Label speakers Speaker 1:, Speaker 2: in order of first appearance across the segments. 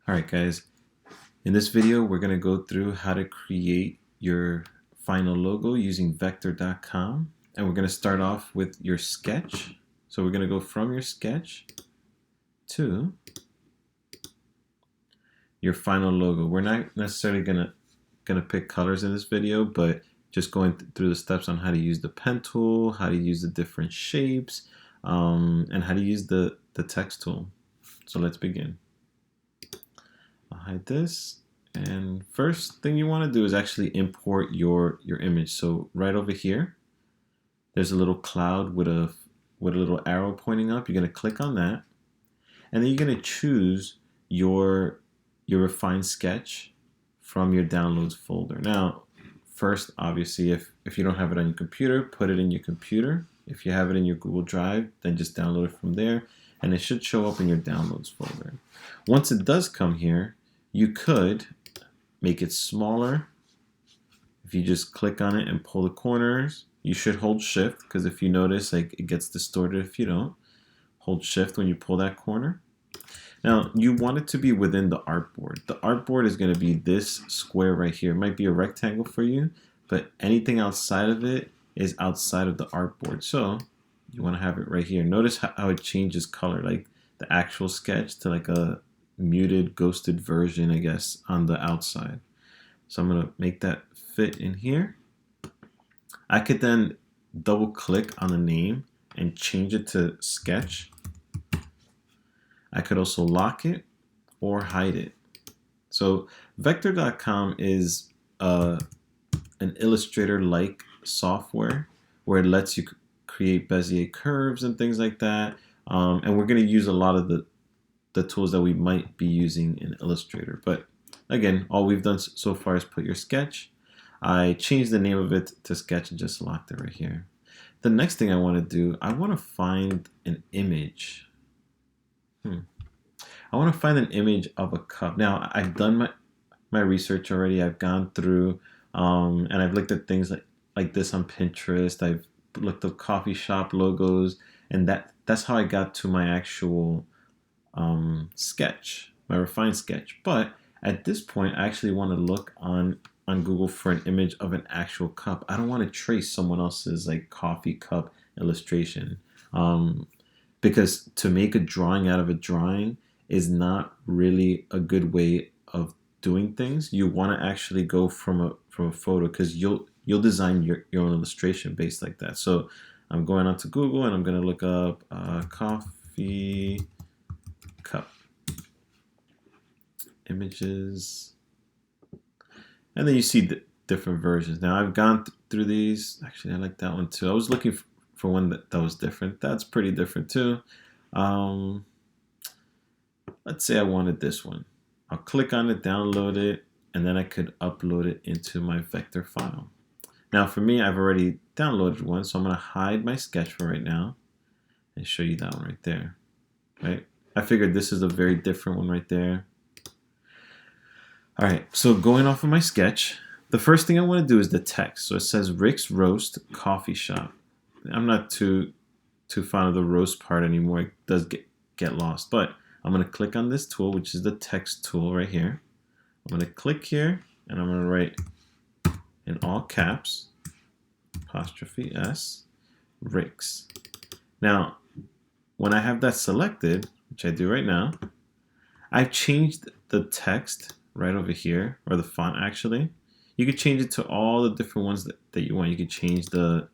Speaker 1: Alright guys, in this video we're going to go through how to create your final logo using vector.com, and we're going to start off with your sketch. So we're going to go from your sketch to your final logo. We're not necessarily going to pick colors in this video, but just going through the steps on how to use the pen tool, how to use the different shapes, and how to use the text tool. So let's begin. I'll hide this, and first thing you want to do is actually import your image. So right over here there's a little cloud with a little arrow pointing up. You're going to click on that, and then you're going to choose your refined sketch from your downloads folder. Now first, obviously, if you don't have it on your computer, put it in your computer. If you have it in your Google Drive, then just download it from there, and it should show up in your downloads folder. Once it does come here, you could make it smaller. If you just click on it and pull the corners, you should hold shift, because if you notice, like, it gets distorted if you don't. Hold shift when you pull that corner. Now you want it to be within the artboard. The artboard is going to be this square right here. It might be a rectangle for you, but anything outside of it is outside of the artboard. So you want to have it right here. Notice how it changes color, like the actual sketch to like a muted, ghosted version, I guess, on the outside. So I'm going to make that fit in here. I could then double click on the name and change it to sketch. I could also lock it or hide it. So vector.com is an Illustrator-like software where it lets you create Bezier curves and things like that. And we're going to use a lot of the tools that we might be using in Illustrator. But again, all we've done so far is put your sketch. I changed the name of it to sketch and just locked it right here. The next thing I want to do, I want to find an image. I want to find an image of a cup. Now, I've done my research already. I've gone through and I've looked at things like this on Pinterest. I've looked up coffee shop logos, and that's how I got to my actual sketch, my refined sketch. But at this point, I actually want to look on Google for an image of an actual cup. I don't want to trace someone else's like coffee cup illustration, because to make a drawing out of a drawing is not really a good way of doing things. You want to actually go from a photo, because you'll design your own illustration based like that. So I'm going onto Google and I'm going to look up coffee cup images, and then you see the different versions. Now I've gone through these. Actually, I like that one too. I was looking for one that was different. That's pretty different too. Let's say I wanted this one. I'll click on it, download it, and then I could upload it into my vector file. Now for me, I've already downloaded one, so I'm going to hide my sketch for right now and show you that one right there. Right? I figured this is a very different one right there. All right, so going off of my sketch, the first thing I want to do is the text. So it says Rick's Roast Coffee Shop. I'm not too fond of the roast part anymore. It does get lost, but I'm going to click on this tool, which is the text tool right here. I'm going to click here, and I'm going to write in all caps, apostrophe S, Rick's. Now, when I have that selected, which I do right now, I've changed the text right over here, or the font actually. You could change it to all the different ones that you want. You could change the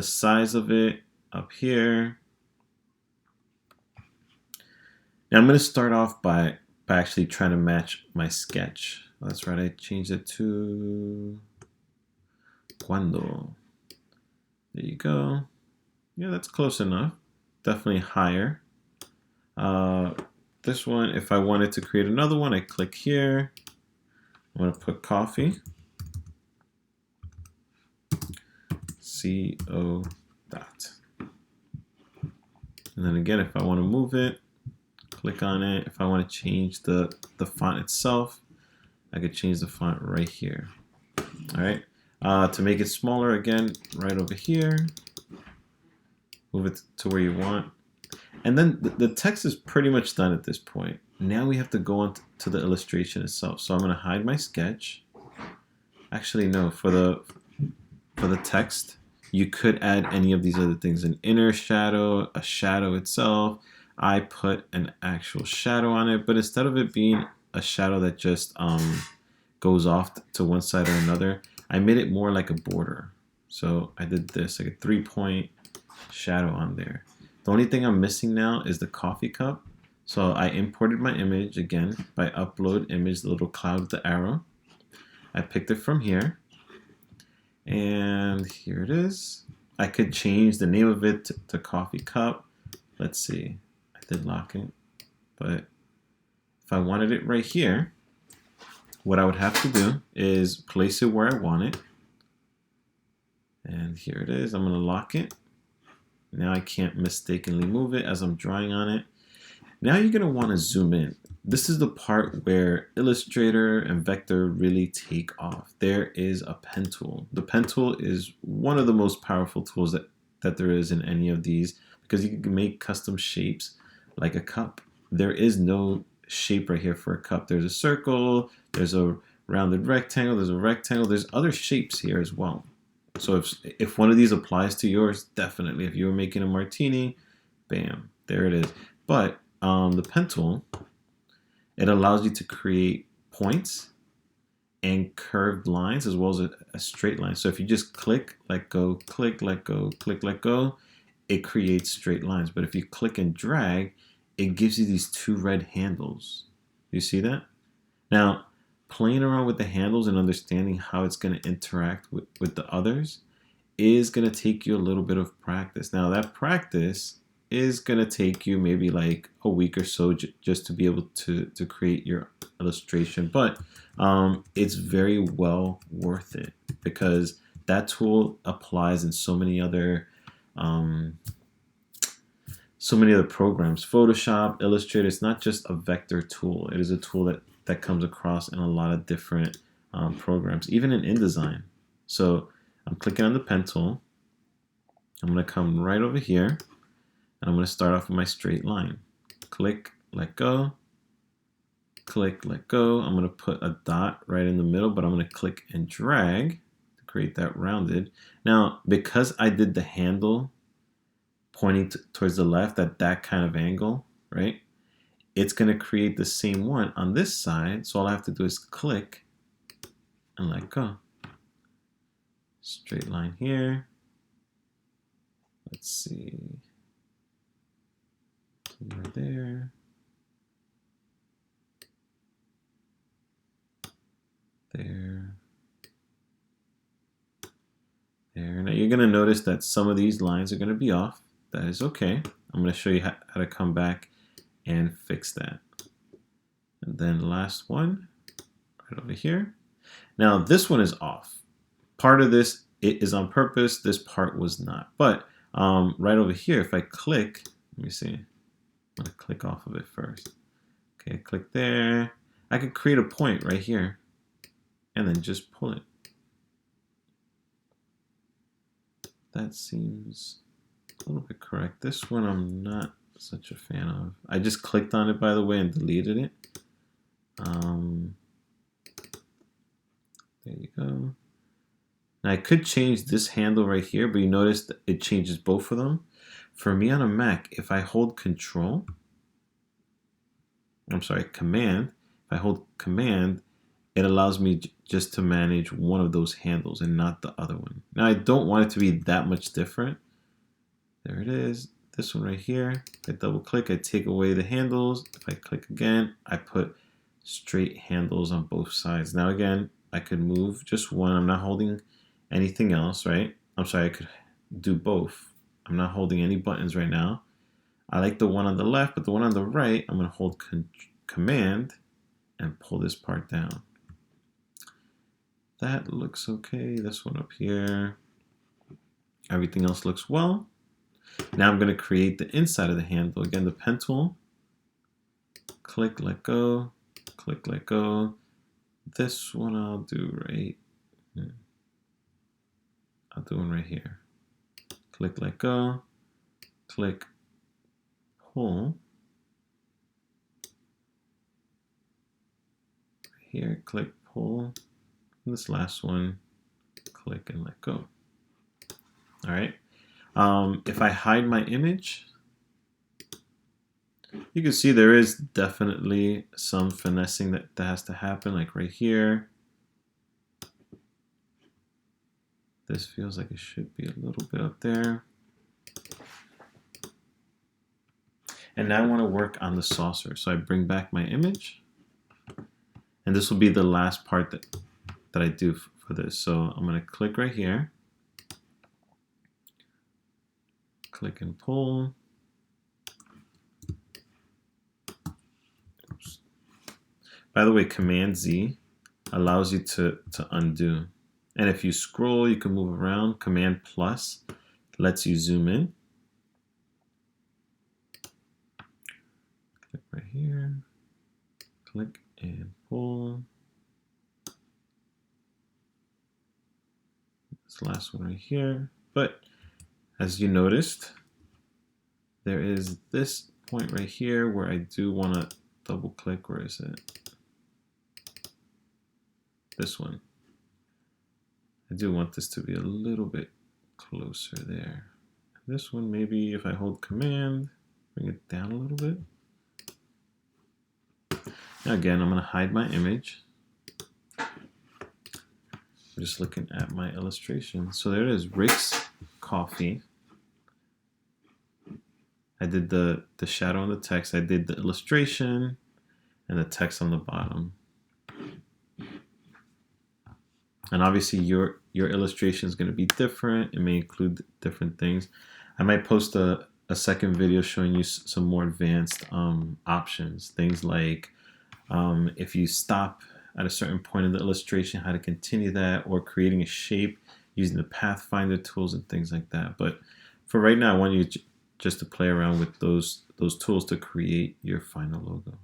Speaker 1: size of it up here. Now I'm going to start off by actually trying to match my sketch. That's right, I changed it to cuando. There you go. Yeah, that's close enough. Definitely higher. This one, if I wanted to create another one, I click here. I'm going to put coffee. CO dot. And then again, if I want to move it, click on it. If I want to change the font itself, I could change the font right here. All right. To make it smaller, again, right over here, move it to where you want. And then the text is pretty much done at this point. Now we have to go on to the illustration itself. So I'm going to hide my sketch. Actually, no, for the text, you could add any of these other things, an inner shadow, a shadow itself. I put an actual shadow on it, but instead of it being a shadow that just goes off to one side or another, I made it more like a border. So I did this, like a 3-point shadow on there. The only thing I'm missing now is the coffee cup. So I imported my image again by upload image, the little cloud with the arrow. I picked it from here. And here it is. I could change the name of it to coffee cup. Let's see. I did lock it. But if I wanted it right here, what I would have to do is place it where I want it. And here it is. I'm going to lock it. Now I can't mistakenly move it as I'm drawing on it. Now you're going to want to zoom in. This is the part where Illustrator and Vector really take off. There is a pen tool. The pen tool is one of the most powerful tools that there is in any of these, because you can make custom shapes like a cup. There is no shape right here for a cup. There's a circle, there's a rounded rectangle, there's a rectangle, there's other shapes here as well. So if one of these applies to yours, definitely. If you were making a martini, bam, there it is. But the pen tool, it allows you to create points and curved lines as well as a straight line. So if you just click, let go, click, let go, click, let go, it creates straight lines. But if you click and drag, it gives you these two red handles. You see that? Now, playing around with the handles and understanding how it's going to interact with the others is going to take you a little bit of practice. Now, that practice is going to take you maybe like a week or so just to be able to create your illustration. But it's very well worth it, because that tool applies in so many other programs. Photoshop, Illustrator, it's not just a vector tool. It is a tool that comes across in a lot of different programs, even in InDesign. So I'm clicking on the pen tool. I'm going to come right over here, and I'm going to start off with my straight line. Click, let go. Click, let go. I'm going to put a dot right in the middle, but I'm going to click and drag to create that rounded. Now, because I did the handle pointing towards the left at that kind of angle, right? It's going to create the same one on this side. So all I have to do is click and let go. Straight line here. Let's see. Right there. There. There. Now you're going to notice that some of these lines are going to be off. That is okay. I'm going to show you how to come back and fix that. And then the last one, right over here. Now this one is off. Part of this, it is on purpose. This part was not. But right over here, if I click, let me see. I'm going to click off of it first. Okay, click there. I could create a point right here and then just pull it. That seems a little bit correct. This one I'm not such a fan of. I just clicked on it, by the way, and deleted it. There you go. Now I could change this handle right here, but you notice that it changes both of them. For me on a Mac, if I hold Command, if I hold Command, it allows me just to manage one of those handles and not the other one. Now I don't want it to be that much different. There it is. This one right here. If I double click, I take away the handles. If I click again, I put straight handles on both sides. Now again, I could move just one. I'm not holding anything else, right? I'm sorry, I could do both. I'm not holding any buttons right now. I like the one on the left, but the one on the right, I'm going to hold Command and pull this part down. That looks okay. This one up here. Everything else looks well. Now I'm going to create the inside of the handle. Again, the pen tool. Click, let go. Click, let go. This one I'll do right. I'll do one right here. Click, let go. Click, pull. here, click, pull. And this last one, click and let go. All right. If I hide my image, you can see there is definitely some finessing that has to happen, like right here. This feels like it should be a little bit up there. And now I want to work on the saucer. So I bring back my image. And this will be the last part that I do for this. So I'm going to click right here. Click and pull. Oops. By the way, Command Z allows you to undo. And if you scroll, you can move around. Command plus lets you zoom in. Click right here. Click and pull. This last one right here. But as you noticed, there is this point right here where I do want to double click. Where is it? This one. I do want this to be a little bit closer there. This one, maybe if I hold Command, bring it down a little bit. Now again, I'm going to hide my image. I'm just looking at my illustration. So there it is, Rick's Coffee. I did the shadow on the text. I did the illustration and the text on the bottom. And obviously your illustration is going to be different. It may include different things. I might post a second video showing you some more advanced options. Things like if you stop at a certain point in the illustration, how to continue that, or creating a shape using the Pathfinder tools and things like that. But for right now, I want you just to play around with those tools to create your final logo.